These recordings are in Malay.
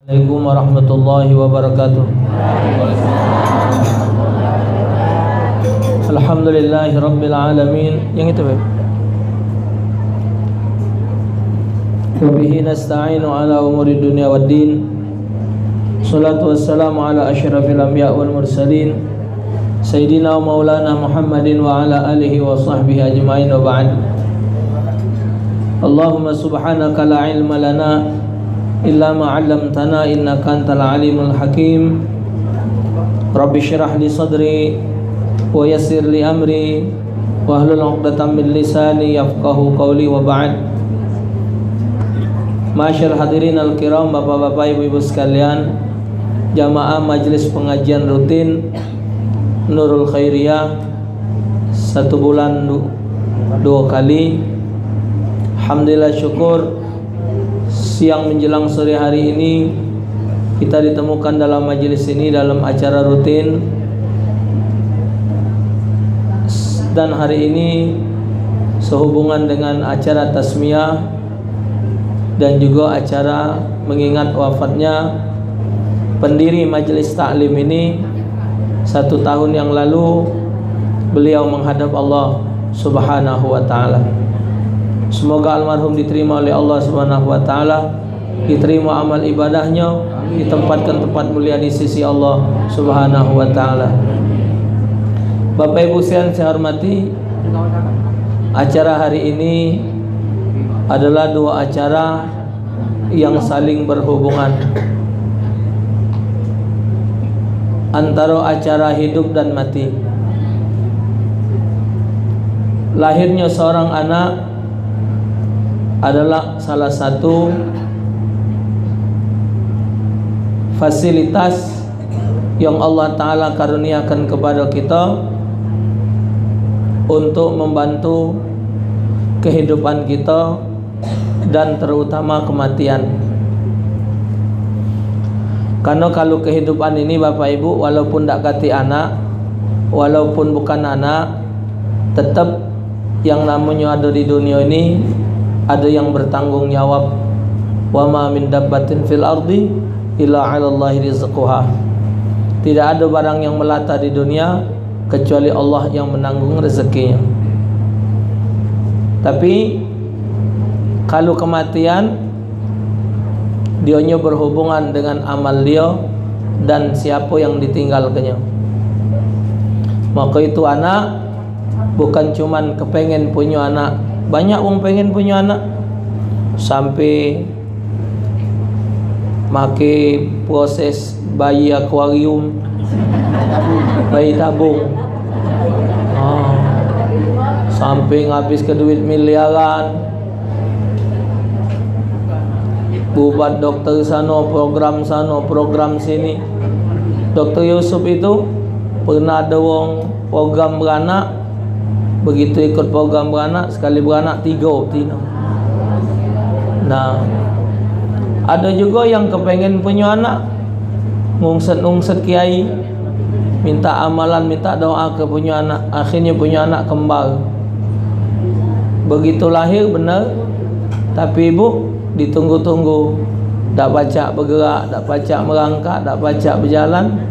Assalamualaikum warahmatullahi wabarakatuh. Alhamdulillahi rabbil alamin. Yang itu Beb. Wa bihi nasta'inu ala umuri dunya waddin. Salatu wassalamu ala asyrafil anbiya wal mursalin Sayyidina wa maulana Muhammadin wa ala alihi wa sahbihi ajma'in wa ba'd. Allahumma subhanaka la ilma lana illa ma 'allamtana innaka antal alimul hakim. Rabbi shrah li sadri wa yassir li amri wahlul 'uqdatam min lisani yafqahu qawli wa ba'd. Masyaallah hadirin al-kiram, bapak-bapak, ibu-ibu sekalian, jamaah majelis pengajian rutin Nurul Khairiyah, 1 bulan 2 kali. Alhamdulillah, syukur siang menjelang sore hari ini kita ditemukan dalam majelis ini dalam acara rutin, dan hari ini sehubungan dengan acara tasmiyah dan juga acara mengingat wafatnya pendiri majelis taklim ini. 1 tahun yang lalu beliau menghadap Allah Subhanahu wa ta'ala. Semoga almarhum diterima oleh Allah Subhanahu wa ta'ala, diterima amal ibadahnya, ditempatkan tempat mulia di sisi Allah Subhanahu wa ta'ala. Bapak Ibu sekalian saya hormati, acara hari ini adalah 2 acara yang saling berhubungan, antara acara hidup dan mati. Lahirnya seorang anak adalah salah satu fasilitas yang Allah Ta'ala karuniakan kepada kita untuk membantu kehidupan kita dan terutama kematian. Karena kalau kehidupan ini Bapak Ibu, walaupun tak kati anak, walaupun bukan anak, tetap yang namanya ada di dunia ini ada yang bertanggung jawab. Wa ma min dabbatin fil ardi illa 'alallahi rizquha. Tidak ada barang yang melata di dunia kecuali Allah yang menanggung rezekinya. Tapi kalau kematian, dionya berhubungan dengan amal dia dan siapa yang ditinggalkannya. Maka itu anak bukan cuman kepengen punya anak. Banyak orang pengen punya anak, sampai make proses bayi akuarium, bayi tabung, sampai ngabis ke duit miliaran, buat dokter sana, program sini. Dokter Yusuf itu pernah ada wong program beranak, begitu ikut program beranak, sekali beranak 3 tina. Nah, ada juga yang kepengen punya anak, ngungset kiai, minta amalan, minta doa ke punya anak, akhirnya punya anak kembar. Begitu lahir benar, tapi ibu ditunggu-tunggu, tak pacak bergerak, tak pacak merangkak, tak pacak berjalan.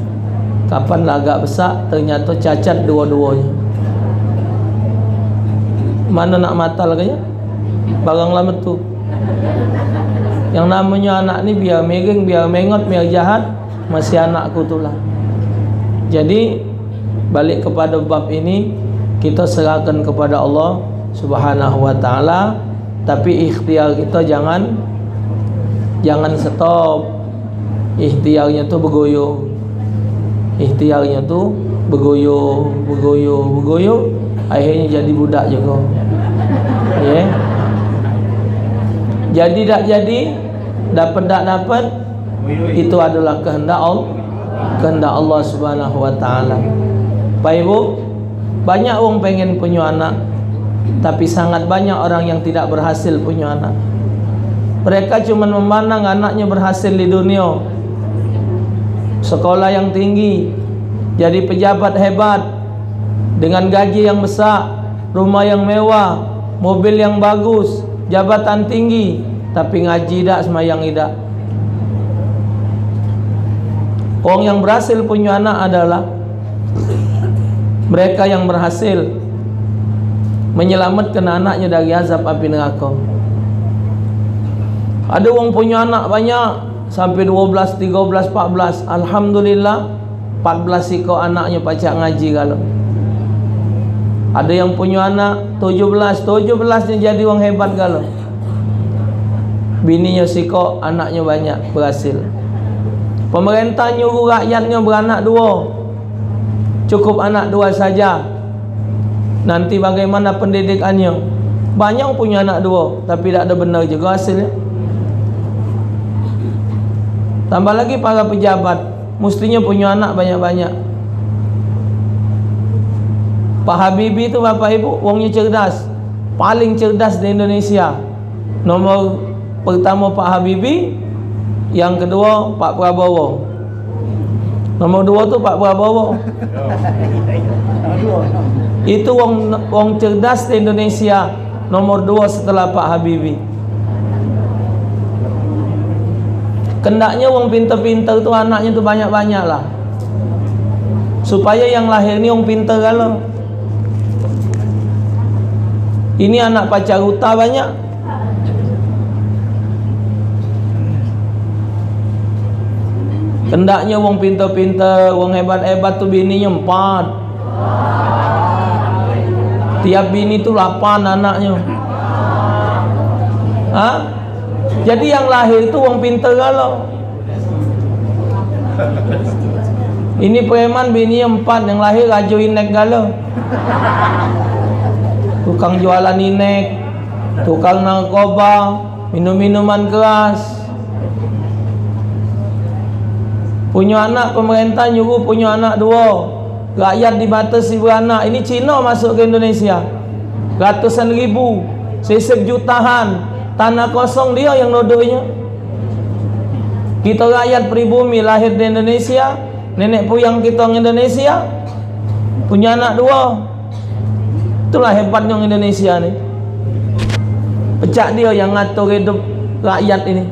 Kapan lah agak besar, ternyata cacat dua-duanya. Mana nak mata lagi ya? Barang lama tu. Yang namanya anak ni biar miring, biar mengot, biar jahat, masih anakku tu lah. Jadi balik kepada bab ini, kita serahkan kepada Allah Subhanahu wa ta'ala. Tapi ikhtiar kita jangan stop. Ikhtiarnya tu bergoyo. Ikhtiarnya tu bergoyo. Akhirnya jadi budak juga. Ya. Jadi tak jadi, dapat tak dapat, itu adalah kehendak Allah Subhanahu wa ta'ala. Pak Ibu, banyak orang pengen punya anak, tapi sangat banyak orang yang tidak berhasil punya anak. Mereka cuma memandang anaknya berhasil di dunia, sekolah yang tinggi, jadi pejabat hebat, dengan gaji yang besar, rumah yang mewah, mobil yang bagus, jabatan tinggi, tapi ngaji tak, semayang tidak. Orang yang berhasil punya anak adalah mereka yang berhasil menyelamatkan anaknya dari azab api neraka. Ada orang punya anak banyak sampai 12, 13, 14. Alhamdulillah 14 ekor anaknya pacak ngaji kalau. Ada yang punya anak 17 nya jadi orang hebat kalau. Bininya sikok, anaknya banyak, berhasil. Pemerintah nyuruh rakyatnya beranak 2. Cukup anak 2 saja. Nanti bagaimana pendidikannya? Banyak punya anak 2 tapi tak ada benar juga hasilnya. Tambah lagi para pejabat, mestinya punya anak banyak-banyak. Pak Habibie itu Bapak Ibu, orangnya cerdas, paling cerdas di Indonesia. Nomor pertama Pak Habibie, yang kedua Pak Prabowo. Nomor 2 tu Pak Prabowo. Itu orang cerdas di Indonesia, nomor 2 setelah Pak Habibie. Kendaknya orang pintar-pintar tu anaknya tu banyak-banyak lah, supaya yang lahir ni orang pintar kalau. Ini anak pacar huta banyak. Kendaknya orang pintar-pintar, orang hebat-hebat tu bininya 4. Tiap bini tu 8 anaknya. Jadi yang lahir itu orang pintar kalau. Ini preman bininya 4, yang lahir raja inek kalau. Tukang jualan inek, tukang narkoba, minum-minuman keras. Punya anak, pemerintah nyuruh punya anak 2. Rakyat dibatasi beranak. Ini Cina masuk ke Indonesia, ratusan ribu, sisip jutaan. Tanah kosong dia yang nodoknya. Kita rakyat pribumi lahir di Indonesia, nenek puyang kita orang Indonesia, punya anak 2. Itulah hebatnya orang Indonesia ni. Pecah dia yang ngatur hidup rakyat ini.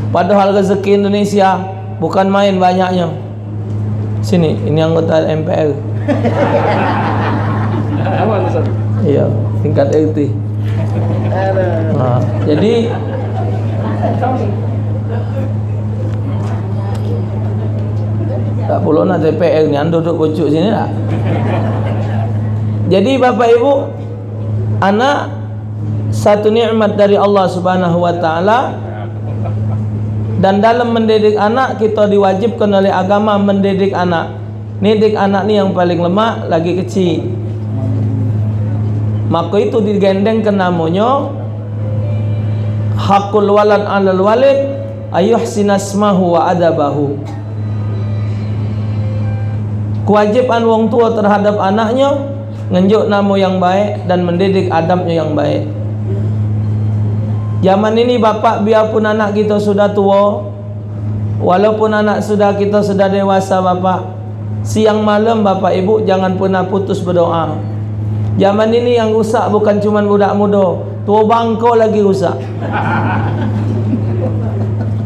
Padahal rezeki Indonesia bukan main banyaknya. Sini, ini anggota MPR. Iya, tingkat RT. Jadi tak perlu nak DPR ni, anda duduk kocok sini tak? Jadi Bapak Ibu, anak satu nikmat dari Allah Subhanahu wa taala. Dan dalam mendidik anak, kita diwajibkan oleh agama mendidik anak. Didik anak ni yang paling lemah, lagi kecil. Maka itu digandengkan namanya hakul walad 'alal walid ayuhsina asmahu wa adabahu. Kewajiban wong tua terhadap anaknya ngenjuk nama yang baik dan mendidik adabnya yang baik. Zaman ini bapak, biarpun anak kita sudah tua, walaupun anak kita sudah dewasa bapak, siang malam Bapak Ibu jangan pernah putus berdoa. Zaman ini yang rusak bukan cuma budak muda, tua bangko lagi rusak.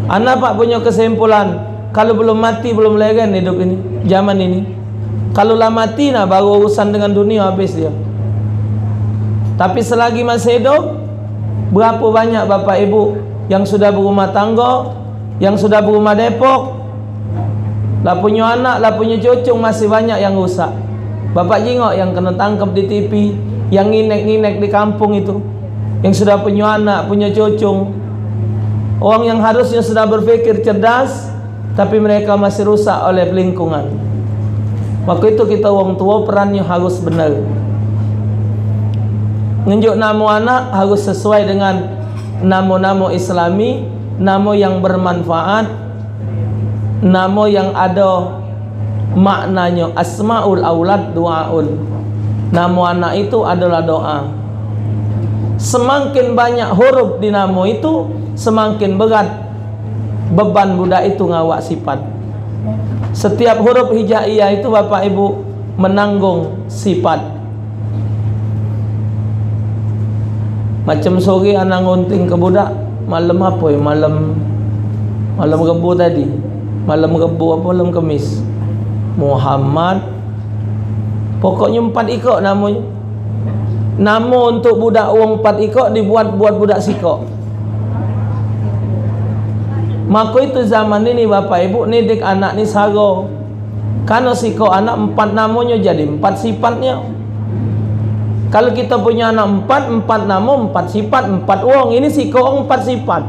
Anak pak punya kesimpulan, kalau belum mati belum legen hidup ini, zaman ini. Kalau lah mati nah baru urusan dengan dunia habis dia. Tapi selagi masih hidup, berapa banyak Bapak Ibu yang sudah berumah tangga, yang sudah berumah depok, lah punya anak, lah punya cucu, masih banyak yang rusak. Bapak jengok yang kena tangkap di TV, yang nginek-nginek di kampung itu, yang sudah punya anak, punya cucu. Orang yang harusnya sudah berpikir cerdas, tapi mereka masih rusak oleh lingkungan. Maka itu kita orang tua perannya harus benar. Ngenjuk nama anak harus sesuai dengan nama-nama Islami, nama yang bermanfaat, nama yang ada maknanya. Asmaul aulad du'aun. Nama anak itu adalah doa. Semakin banyak huruf di nama itu, semakin berat beban budak itu ngawak sifat. Setiap huruf hijaiyah itu Bapak Ibu menanggung sifat. Macam sore anak ngunting ke budak, malam apa ya? Malam Rebu tadi. malam Rebu apa malam Khamis. Muhammad, pokoknya 4 ikok namanya. Nama untuk budak wong 4 ikok dibuat buat budak sikok. Maka itu zaman ini bapak ibu nidik anak ni saro. Karena sikok anak 4 namanya jadi 4 sifatnya. Kalau kita punya anak 4 nama 4 sifat 4 wong. Ini sikok 4 sifat.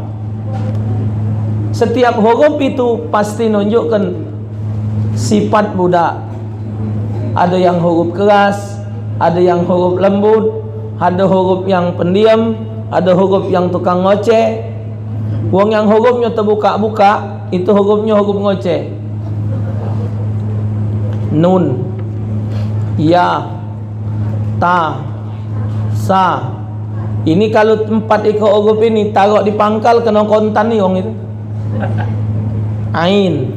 Setiap huruf itu pasti nunjukkan sifat budak. Ada yang huruf keras, ada yang huruf lembut, ada huruf yang pendiam, ada huruf yang tukang ngoceh. Wong yang hurufnya terbuka-buka itu hurufnya huruf ngoceh. Nun, ya, ta, sa. Ini kalau 4 ikut huruf ini taruh di pangkal kena kontan ni orang itu. Ain,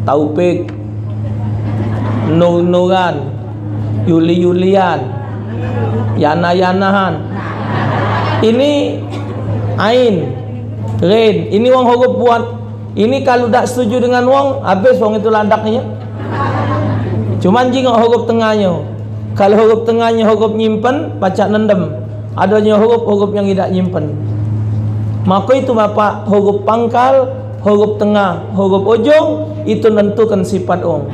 Taufik, Nur-Nuran, Yuli-Yulian, Yana-Yanahan. Ini Ain, Rin. Ini wong huruf buat. Ini kalau tak setuju dengan wong, habis wong itu landaknya. Cuman jingok huruf tengahnya. Kalau huruf tengahnya huruf nyimpen, pacak nendem. Adanya huruf yang tidak nyimpen. Maka itu bapak, huruf pangkal, huruf tengah, huruf ujung itu menentukan sifat wong.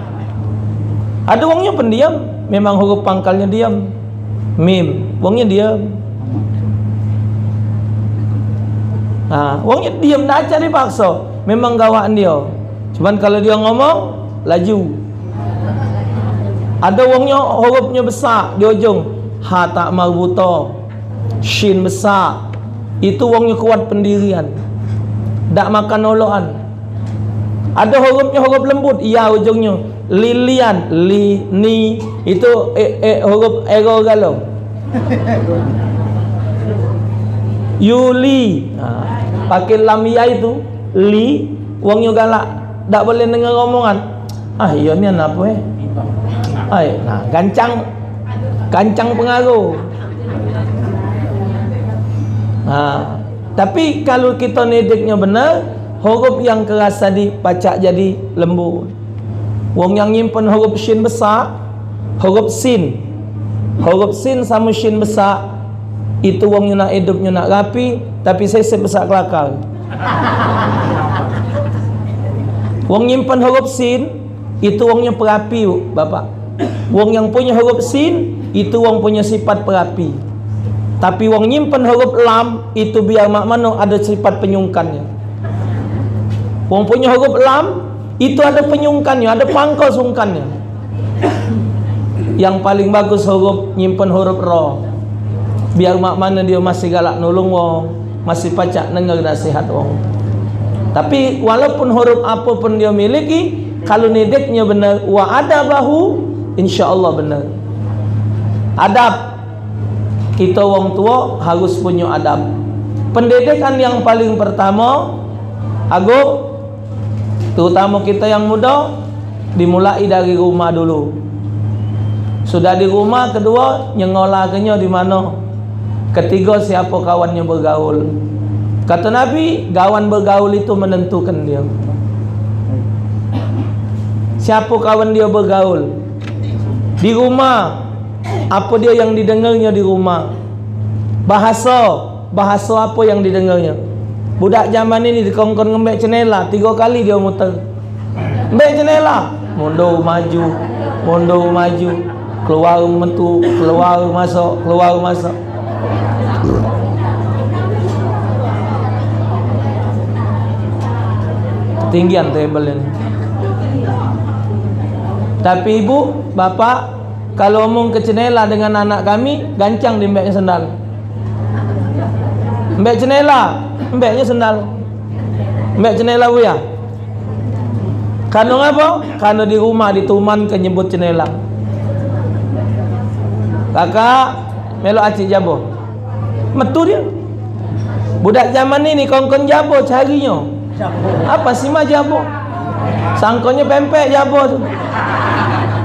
Ada wongnya pendiam, memang huruf pangkalnya diam. Mim, wongnya diam. Nah, wongnya diam dah cari paksa. Memang gawaan dia. Cuman kalau dia ngomong laju. Ada wongnya hurufnya besar di ujung. Ha tak marbuta. Shin besar. Itu wongnya kuat pendirian. Tak makan oloan. Ada hurufnya huruf lembut. Ya ujungnya lilian, li, ni. Itu huruf ero galau. Yuli. Pakai lam ya itu li, wongnya galak. Tak boleh dengar omongan. Ah iya ni apa nah, gancang pengaruh. Tapi kalau kita nediknya benar, huruf yang keras tadi pacak jadi lembut. Wong yang nyimpen huruf shin besar, huruf sin sama shin besar, itu wongnya nak hidupnya nak rapi, tapi saya besar kelakar. Wong nyimpen huruf sin, itu wongnya perapi bapak. Wong yang punya huruf sin, itu wong punya sifat perapi. Tapi wong nyimpen huruf lam, itu biar mak mano ada sifat penyungkannya. Wong punya huruf lam, itu ada penyungkannya, ada pangkal sungkannya. Yang paling bagus huruf nyimpen huruf ro. Biar mak mana dia masih galak nolong wong, masih pacak dengar nasihat wong. Tapi walaupun huruf apa pun dia miliki, kalau nidiknya benar, wa adabahu, insya-Allah benar. Adab, kita wong tua harus punya adab. Pendidikan yang paling pertama, agung, terutama kita yang muda, dimulai dari rumah dulu. Sudah di rumah, kedua nyengolahnya di mana? Ketiga siapa kawannya bergaul. Kata Nabi, kawan bergaul itu menentukan dia. Siapa kawan dia bergaul? Di rumah, apa dia yang didengarnya di rumah? Bahasa apa yang didengarnya? Budak zaman ini dikongkon ngembek cenela 3 kali dia muter. Ngembek cenela, mundur maju, keluar mentu, keluar masuk. Tinggian table ini. Tapi ibu, bapak, kalau omong ke cenela dengan anak kami, gancang di mbeknya sendal. Mbek cenela, mbeknya sendal. Mbek cenela buya. Karena apa? Karena di rumah dituman ke nyebut cenela. Kakak, melo acik jabo. Metu dia. Budak zaman ini kongkon jabo carinya. Apa sih mah jabo? Sangkonya pempek jabo tu.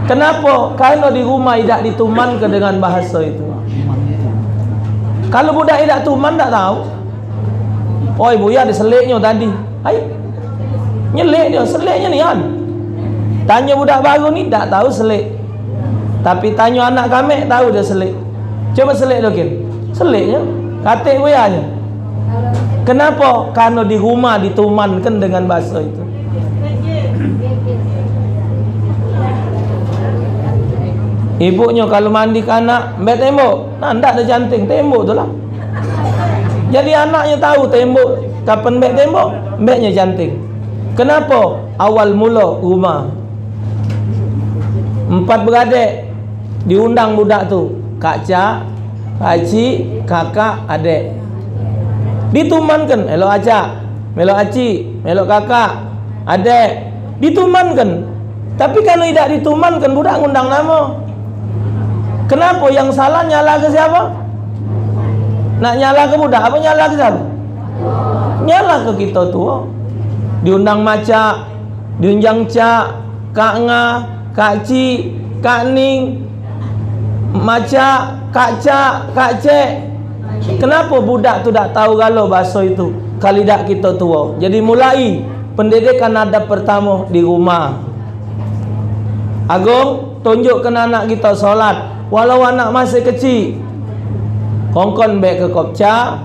Kenapa? Karena di rumah tidak dituman ke dengan bahasa itu. Kalau budak tidak tuman tak tahu. Oh ibu ya diseliknya tadi. Hai. Nyelik dia, seliknya ni kan. Tanya budak baru ni tak tahu selik. Tapi tanya anak kami tahu dia selik. Coba selik dia, seliknya katik boyanya. Kenapa? Karena di rumah ditumankan dengan bahasa itu. Ibunya kalau mandi ke anak, mbak tembok, nah ndak ada canting, tembok tu lah. Jadi anaknya tahu tembok, kapan mbak tembok, mbaknya canting. Kenapa? Awal mula rumah. 4 beradik diundang budak tu, Kak Cak, Kak Cik, kakak, adik. Ditumankan, elok acak, melok acik, melok kakak, adik. Ditumankan. Tapi kalau tidak ditumankan, budak ngundang nama. Kenapa? Yang salah nyala ke siapa? Nak nyala ke budak apa nyala ke siapa? Nyala ke kita tua. Diundang macak, diundang cak, kak nga, kak cik, kak ning, macak, kak cak, kak cek. Kenapa budak tu tak tahu kalau bahasa itu? Kalau tidak kita tua. Jadi mulai pendidikan adab pertama di rumah. Agung, tunjukkan anak kita solat. Walau anak masih kecil, kongkon baik ke kopca.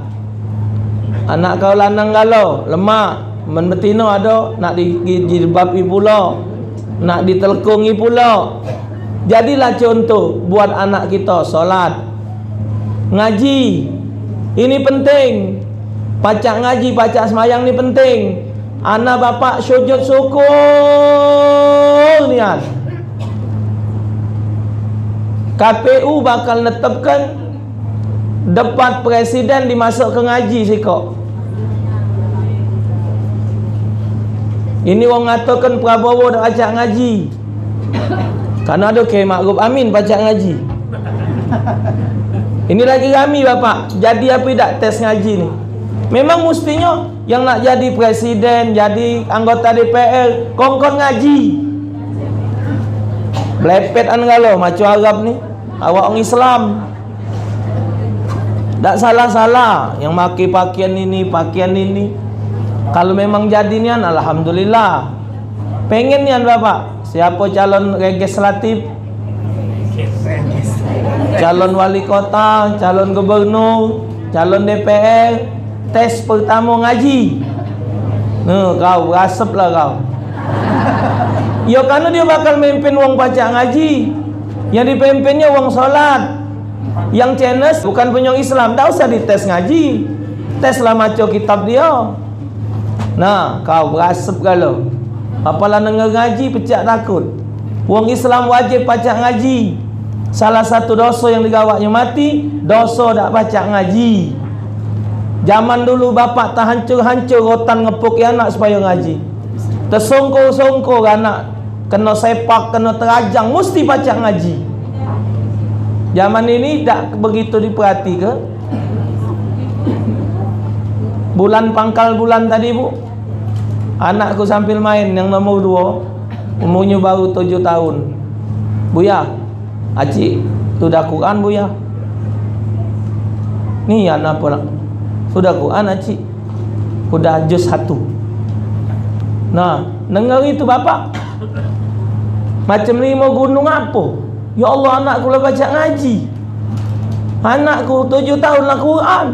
Anak kau lanang galau, lemak, men betina ada nak dijilbabi pula, nak ditelkungi pula. Jadilah contoh buat anak kita solat, ngaji. Ini penting. Pacak ngaji, pacak semayang ni penting. Anak bapak sujud syukur niat. KPU bakal netapkan debat presiden dimasuk ke ngaji sikok. Ini orang ngatakan Prabowo dah ajak ngaji. Karena ada ke Ma'ruf Amin bacak ngaji. Ini lagi kami bapak. Jadi apa tidak tes ngaji ni? Memang mestinya yang nak jadi presiden, jadi anggota DPR, kongkon ngaji. Belepet an galau macam Arab ni. Awak orang Islam tak salah-salah yang pakai pakaian ini. Kalau memang jadi nian, alhamdulillah. Pengen nian bapak, siapa calon legislatif, calon wali kota, calon gubernur, calon DPR, tes pertama ngaji. Kau rasep lah kau. Ya karena dia bakal memimpin wong pacak ngaji. Yang dipimpinnya wong solat. Yang cenes bukan punya Islam, tak usah dites ngaji. Teslah maco kitab dia. Nah, kau berasap kalau apalah dengar ngaji pecah takut. Wong Islam wajib pacak ngaji. Salah satu dosa yang digawaknya mati, dosa tak pacak ngaji. Zaman dulu bapak tak hancur-hancur rotan ngepuk ya anak supaya ngaji. Tersongkor-songkor anak kena sepak, kena terajang, mesti pacak ngaji. Zaman ini tak begitu diperhati ke? Bulan pangkal bulan tadi bu, anakku sambil main yang nomor 2, umurnya baru 7 tahun. Buya, Acik, sudah Quran Buya? Ni anak apa? Sudah Quran Acik? Sudah juz 1. Nah, dengar itu bapak. Macam ni mau gunung apa? Ya Allah, anakku lah baca ngaji. Anakku 7 tahun lah Quran.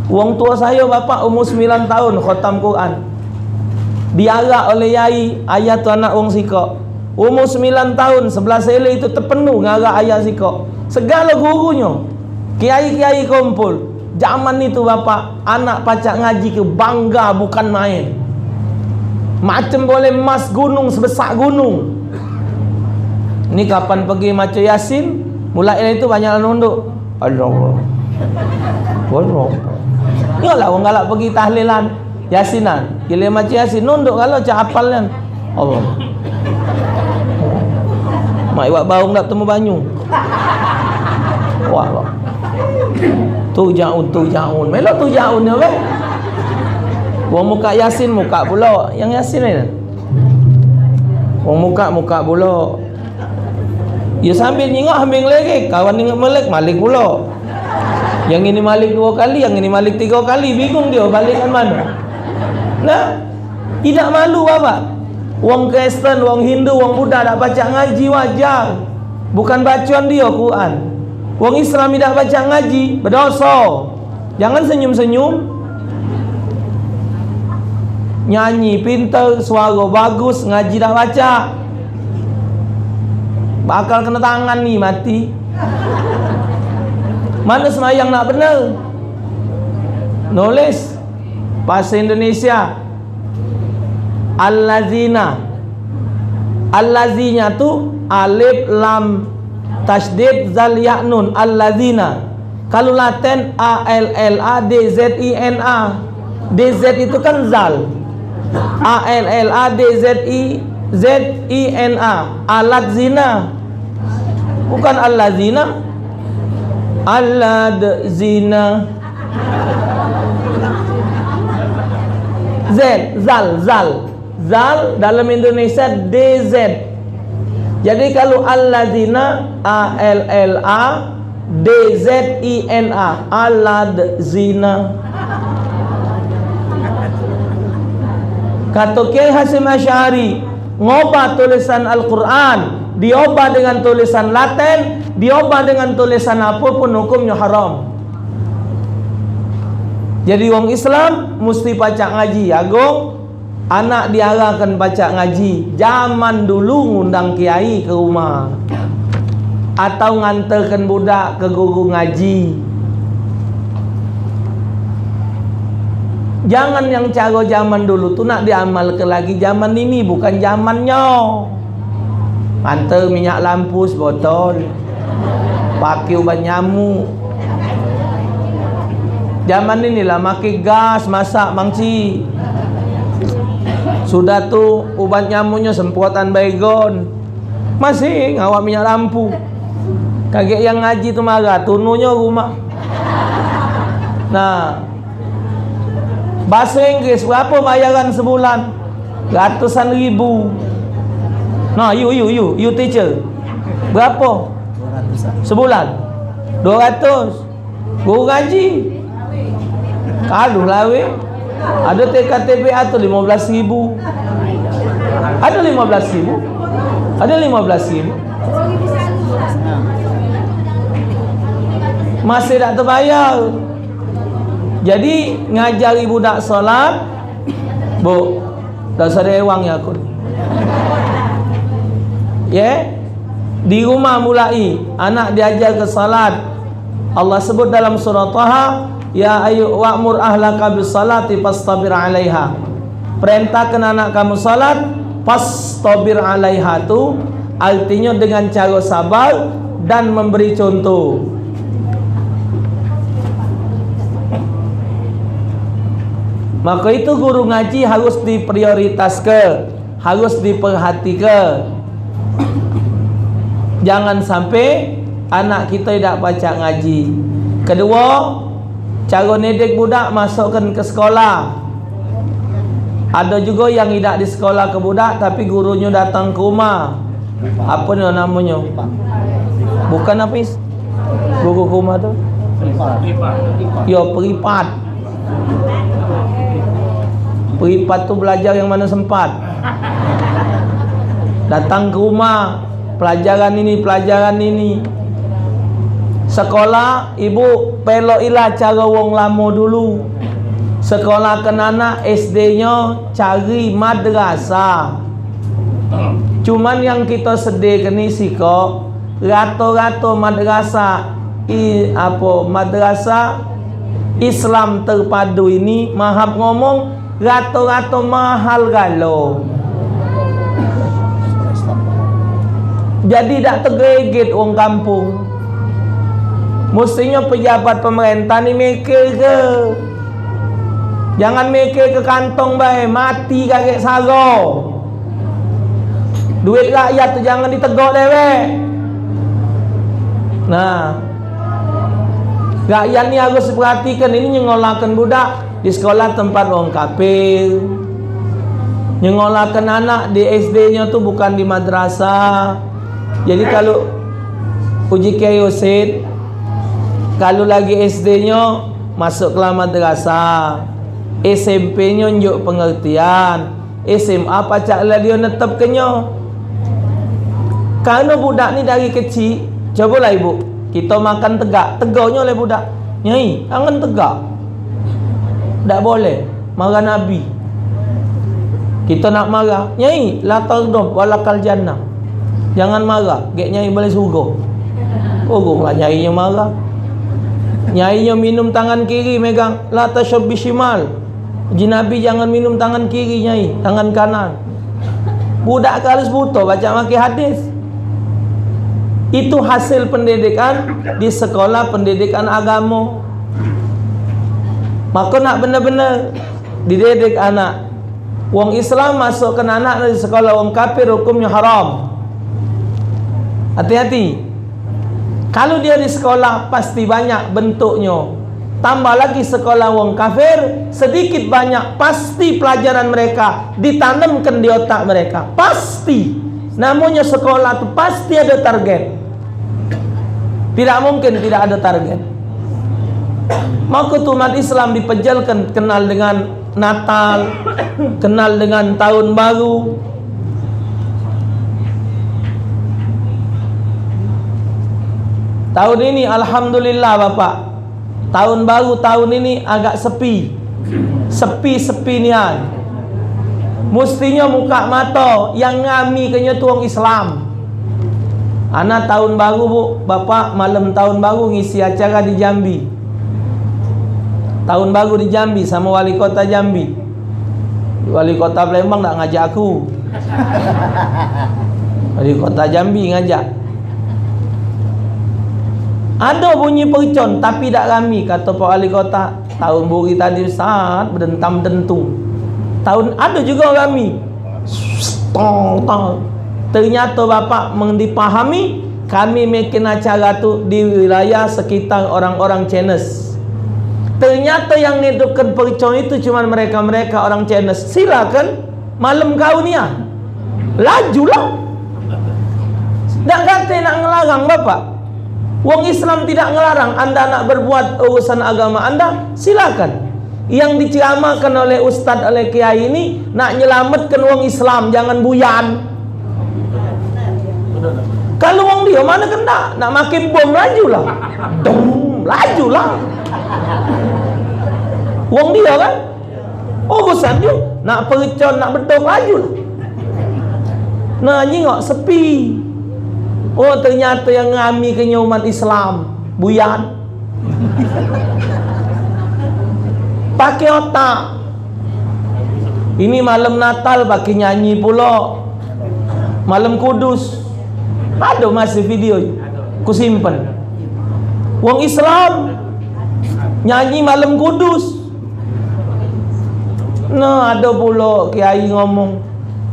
Wong tua saya bapak umur 9 tahun khatam Quran. Diarak oleh yai, ayat tu anak wong sikok. Umur 9 tahun, 11 sele itu terpenuh ngarak ayat sikok. Segala gurunya, kiai-kiai kumpul. Zaman itu bapak, anak pacak ngaji ke bangga bukan main. Macam boleh emas gunung sebesar gunung. Ini kapan pergi maca Yasin, mulai itu banyak nunduk. Allah. Allah. Yalah orang galak pergi tahlilan, Yasinan. Gila maca Yasin nunduk kalau cak hafalnya. Allah. Mak iwak bau tak temu banyu. Wah. Tu jaun. Melok tu jaun ya weh. Wong muka Yasin muka pula. Yang Yasin ni. Wong muka pula. Ya sambil nyingak ambil lagi. Kawan ingat malik pula. Yang ini malik 2 kali, yang ini malik 3 kali. Bingung dia balikkan mana. Nah, Tidak malu apa? Wong Kristen, wong Hindu, wong Buddha tak baca ngaji wajar. Bukan bacaan dia Quran. Wong Islam tidak baca ngaji berdosa. Jangan senyum-senyum. Nyanyi pintar, suara bagus, ngaji tak baca, bakal kena tangan nih, mati. Mana semayang nak benar? Nulis bahasa Indonesia Allazina. Allazinya tu alif lam tasydid zal ya nun. Allazina. Kalau Latin ALLA DZINA. DZ itu kan zal. ALLA DZINA. Alat zina. Bukan allazina. Alad zina. Z, zal dalam Indonesia DZ. Jadi kalau allazina ALLA DZINA, alad zina. Kata Kiai Hasyim Asy'ari, ngubah tulisan Al-Quran, diubah dengan tulisan Latin, diubah dengan tulisan apapun, hukumnya haram. Jadi wong Islam mesti baca ngaji. Agung anak diarahkan baca ngaji. Zaman dulu ngundang kiai ke rumah atau nganterkan budak ke guru ngaji. Jangan yang cara zaman dulu tu nak diamalkan lagi zaman ini, bukan zamannya. Hantar minyak lampu sebotol, pakai ubat nyamuk. Zaman inilah makai gas masak mangci. Sudah tu ubat nyamuknya semprotan baygon, masih ngawak minyak lampu. Kakek yang ngaji tu marah, tununya rumah. Nah, bahasa Inggris berapa bayaran sebulan? Ratusan ribu. Nah, you teacher, berapa sebulan? 200. Guru ngaji kaluh lah weh. Ada TKTP atau 15.000. Ada 15.000. Ada 15.000. Masih tak terbayar. Jadi ngajari budak solat, bu, dah sadar wang ya aku. Di rumah mulai anak diajar ke salat. Allah sebut dalam surah Taha, ya ayu wa'mur ahlaka bis salati fastabir 'alaiha. Perintahkan anak kamu salat, fastabir 'alaiha tu artinya dengan cara sabar dan memberi contoh. Maka itu guru ngaji harus diprioritaskan, harus diperhatikan. Jangan sampai anak kita tidak baca ngaji. Kedua, cara didik budak masukkan ke sekolah. Ada juga yang tidak di sekolah ke budak, tapi gurunya datang ke rumah. Apa ni namanya? Bukan Hafiz. Guru ke rumah tu? Ya, peripat. Peripat tu belajar yang mana sempat. Datang ke rumah, pelajaran ini. Sekolah ibu pelokilah cara wong lama dulu. Sekolah kan anak SD-nya cari madrasah. Cuman yang kita sediakan ni kok rato-rato madrasah madrasah Islam terpadu ini mahap ngomong rato-rato mahal galau. Jadi tak tergegit orang kampung. Mestinya pejabat pemerintah ni mikir ke. Jangan mikir ke kantong baik, mati kakek saro. Duit rakyat tu jangan ditegak dewek. Nah, rakyat ni harus perhatikan. Ini nyengolakan budak di sekolah tempat orang kafir. Nyengolakan anak di SD-nya tu bukan di madrasah. Jadi kalau uji keyosid, kalau lagi SD-nya masuk ke madrasah. SMP nyo njuk pengertian, SMA pacak lah dia netep kenyo. Karena budak ni dari kecil, cobalah ibu, kita makan tegak, tegaknya oleh budak, nyai, jangan tegak, tak boleh, marah Nabi. Kita nak marah, nyai, la tardab walakal jannah, jangan marah, gek nyai boleh surga. Oh, lah nyai yang marah. Nyai yang minum tangan kiri megang, la tashrab bishimal. Nabi jangan minum tangan kiri nyai, tangan kanan. Budak harus butuh baca maki hadis. Itu hasil pendidikan di sekolah pendidikan agama. Maka nak benar-benar dididik anak. Wong Islam masuk ke anak di sekolah wong kafir hukumnya haram. Hati-hati. Kalau dia di sekolah pasti banyak bentuknya. Tambah lagi sekolah wong kafir, sedikit banyak pasti pelajaran mereka ditanamkan di otak mereka. Pasti. Namanya sekolah itu pasti ada target. Tidak mungkin tidak ada target. Maka umat Islam dipejalkan kenal dengan Natal, kenal dengan Tahun Baru. Tahun ini alhamdulillah Bapak, Tahun Baru tahun ini agak sepi. Sepi nian. Mestinya muka mata yang ngami kenya tuang Islam. Anak Tahun Baru bu, Bapak malam Tahun Baru ngisi acara di Jambi. Tahun Baru di Jambi sama wali kota Jambi. Wali kota Palembang tak ngajak aku. Wali kota Jambi ngajak. Ada bunyi percon tapi tak rami, kata Pak Wali Kota. Tahun buri tadi saat berdentam dentung. Tahun ada juga rami. Ternyata Bapak mendipahami, kami bikin acara tu di wilayah sekitar orang-orang Chinese. Ternyata yang hidupkan percon itu cuma mereka-mereka orang Chinese. Silakan malam kau ni ah. Lajulah. Tak kata nak ngelarang Bapak. Wong Islam tidak ngelarang anda nak berbuat urusan agama anda, silakan. Yang diceramakan oleh ustaz, oleh kiai ini nak nyelamatkan wong Islam, jangan buyan. Kalau wong dia mana kena nak makin bom, lajulah. Lajulah. Wong dia kan urusan dia nak percon, nak bedok, lajulah. Nah, nyingok sepi. Oh, ternyata yang ngami kenya umat Islam buyan. Pakai otak. Ini malam Natal pakai nyanyi pula. Malam Kudus ada masih video ku simpen. Wong Islam nyanyi malam Kudus. Nah, ada pula kiai ngomong,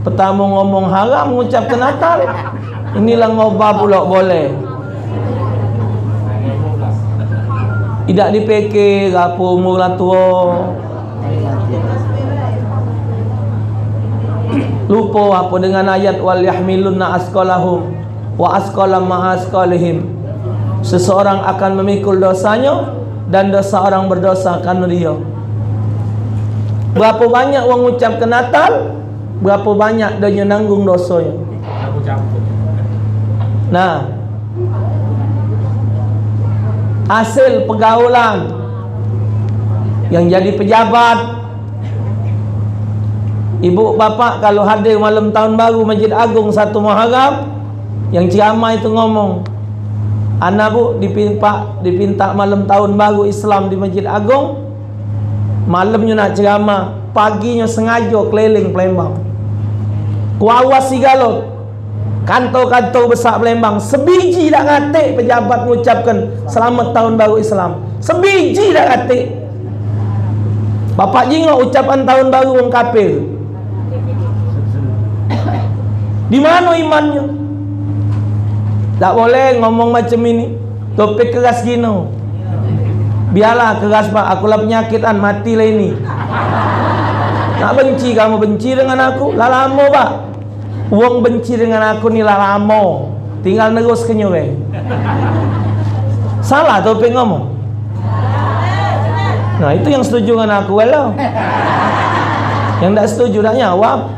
pertama ngomong haram mengucapkan Natal. Inilah ngobah pula boleh. Tidak dipikir apa umur lah tua. Lupa apa dengan ayat wal yahmilunna asqalahum wa asqalam ma asqalihim. Seseorang akan memikul dosanya dan dosa orang berdosa karena dia. Berapa banyak orang ucapkan Natal, berapa banyak dia nanggung dosanya. Nah, hasil pergaulan yang jadi pejabat, ibu bapak kalau hadir malam Tahun Baru Masjid Agung 1 Muharram, yang ceramah itu ngomong, anak bu dipinta malam Tahun Baru Islam di Masjid Agung, malamnya nak ceramah, paginya sengaja keliling Palembang, kuawas Sigalot, kantor-kantor besar Palembang, sebiji dah ngatik pejabat mengucapkan selamat Tahun Baru Islam. Sebiji dah ngatik. Bapak jingok ucapan Tahun Baru orang kafir. Di mana imannya? Tak boleh ngomong macam ini. Topik keras gino. Biarlah keras pak, akulah penyakitan, matilah ini. Nak benci kamu benci dengan aku, lah lama pak. Wong benci dengan aku ni lah lama, tinggal nerus kenyo we. Salah topik ngomong. Nah itu yang setuju dengan aku, kalau yang tidak setuju dah jawab.